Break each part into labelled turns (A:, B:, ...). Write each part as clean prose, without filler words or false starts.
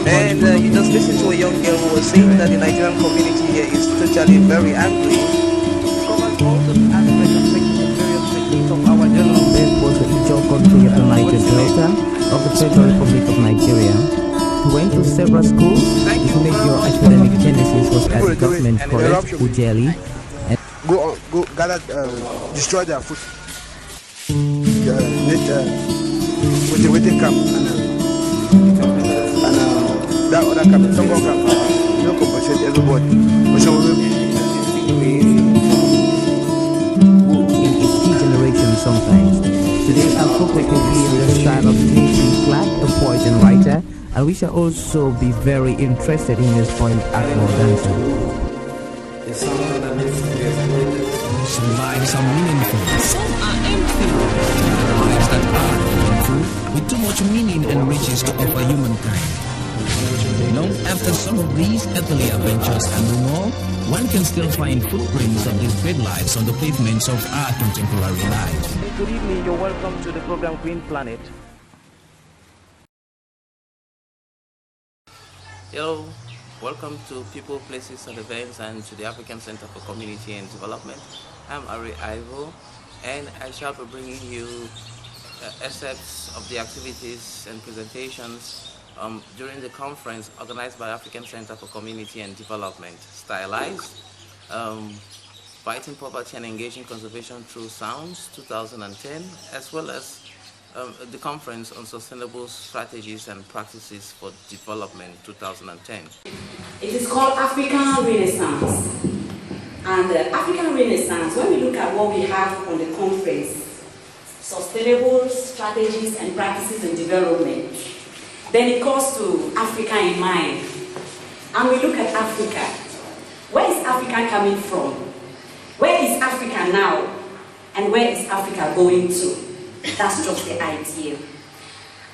A: And you just listen to a young girl who was saying that the Nigerian community here is totally very angry. It covers all the aspects and various techniques of our development.
B: Was the Ijaw country of the Niger Delta of the Federal Republic of Nigeria. He went to several schools. His major academic genesis was at the government college, Ujeli.
C: Go gather, destroy their food. With the waiting camp and that other camp, some more camp. You don't compensate everybody.
B: In its key generation sometimes. Today Alpha can be in the style of K.C. Clark, a poet and writer, and we shall also be very interested in his point Akmo dancer.
D: The songs that needs to be exploited. Some lives are meaningful, some are empty. There are lives that are meaningful, with too much meaning and riches to offer humankind. After some of these earthly adventures and more, one can still find footprints of these great lives on the pavements of our contemporary lives.
A: Good evening, you're welcome to the program Green Planet.
E: Hello, welcome to People, Places and Events and to the African Center for Community and Development. I'm Arrey Ivo, and I shall be bringing you excerpts of the activities and presentations during the conference organized by African Center for Community and Development, Stylized, Fighting Poverty and Engaging Conservation Through Sounds 2010, as well as the Conference on Sustainable Strategies and Practices for Development 2010.
F: It is called African Renaissance. And African Renaissance, when we look at what we have on the conference, Sustainable Strategies and Practices in Development, then it calls to Africa in mind. And we look at Africa. Where is Africa coming from? Where is Africa now? And where is Africa going to? That's just the idea.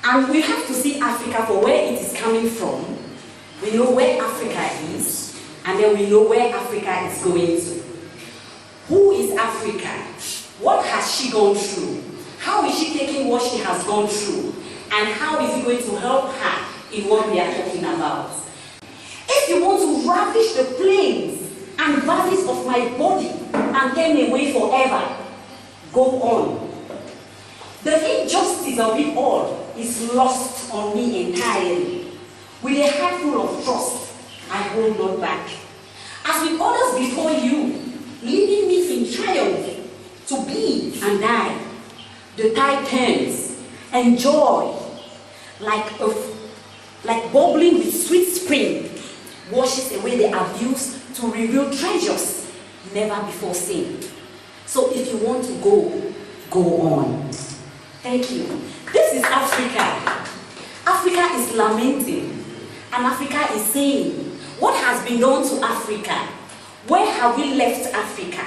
F: And we have to see Africa for where it is coming from. We know where Africa is, and then we know where Africa is going to. Who is Africa? What has she gone through? How is she taking what she has gone through? And how is it going to help her in what we are talking about? If you want to ravish the plains and valleys of my body and turn away forever, go on. The injustice of it all is lost on me entirely. With a heart full of trust, I hold not back. As with others before you, leading me in triumph to be and die, the tide turns, and joy, like bubbling with sweet spring, washes away the abuse to reveal treasures never before seen. So if you want to go, go on. Thank you. This is Africa. Africa is lamenting, and Africa is saying, what has been done to Africa? Where have we left Africa?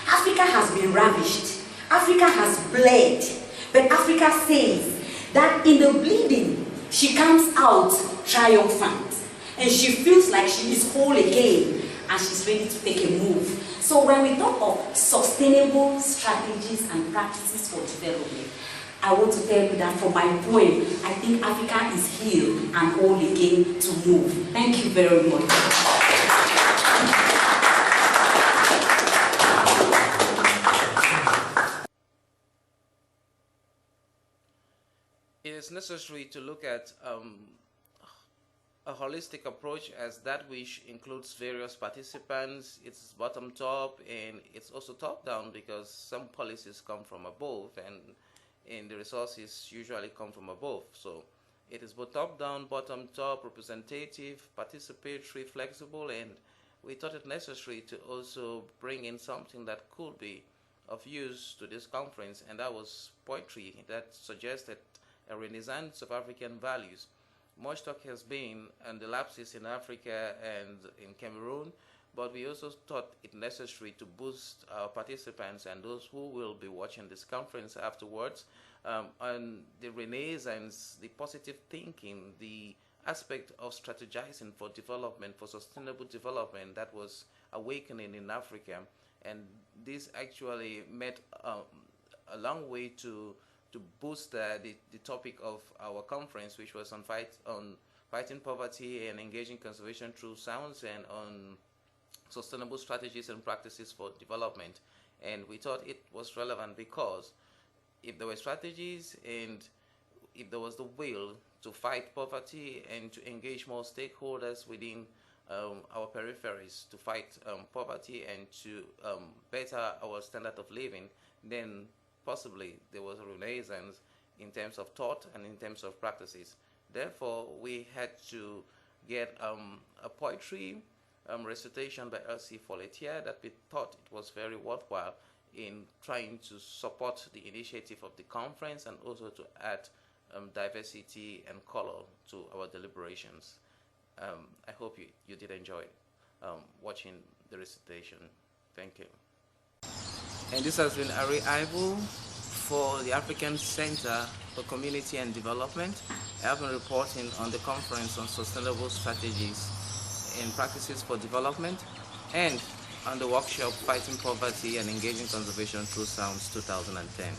F: Africa has been ravished. Africa has bled. But Africa says that in the bleeding, she comes out triumphant. And she feels like she is whole again, and she's ready to take a move. So when we talk of sustainable strategies and practices for development, I want to tell you that from my point, I think Africa is healed and whole again to move. Thank you very much.
E: It is necessary to look at a holistic approach as that which includes various participants. It's bottom top and it's also top down, because some policies come from above and the resources usually come from above. So it is both top down, bottom top, representative, participatory, flexible, and we thought it necessary to also bring in something that could be of use to this conference, and that was poetry that suggested a renaissance of African values. Much talk has been on the lapses in Africa and in Cameroon, but we also thought it necessary to boost our participants and those who will be watching this conference afterwards on the renaissance, the positive thinking, the aspect of strategizing for development, for sustainable development that was awakening in Africa. And this actually met a long way to boost the topic of our conference, which was on fighting poverty and engaging conservation through sounds, and on sustainable strategies and practices for development. And we thought it was relevant because if there were strategies and if there was the will to fight poverty and to engage more stakeholders within our peripheries to fight poverty and to better our standard of living, then possibly there was a renaissance in terms of thought and in terms of practices. Therefore, we had to get a poetry recitation by Elsie Foletia that we thought it was very worthwhile in trying to support the initiative of the conference and also to add diversity and color to our deliberations. I hope you did enjoy watching the recitation. Thank you. And this has been Arrey Ivo for the African Center for Community and Development. I have been reporting on the conference on sustainable strategies and practices for development, and on the workshop Fighting Poverty and Engaging Conservation Through Sounds 2010.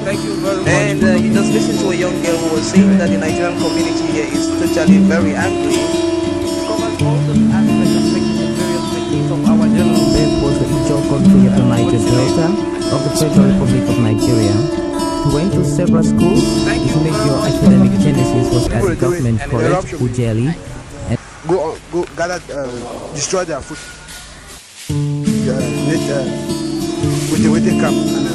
A: Thank you very much. And you just listened to a young girl who was saying that the Nigerian community here is totally very angry. It covers all the aspects affecting the various techniques of our general.
B: That was the Ijo country of the Niger Delta of the Federal Republic of Nigeria. He went to several schools. His major academic genesis was at Government College, Ujeli.
C: Go gather, destroy their food. With the camp and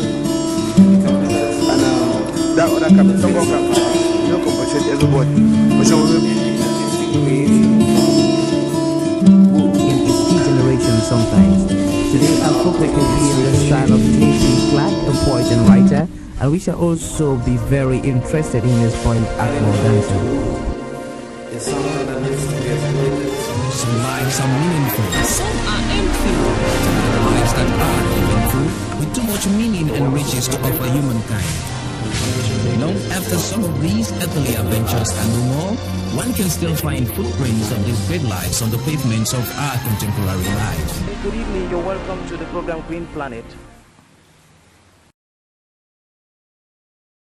C: that other camp, don't go camp. You don't compensate everybody.
B: In its key generation sometimes. Today our folklore can be in the style of K.C. Clark, a poet and writer, and we shall also be very interested in his point Akmo dancer.
D: It's something that needs to be exploited. Some lives are meaningful. Some are empty. Lives that are meaningful with too much meaning and riches to offer humankind. Long after some of these earthly adventures are no more, one can still find footprints of these great lives on the pavements of our contemporary lives.
A: Good evening, you're welcome to the program Green Planet.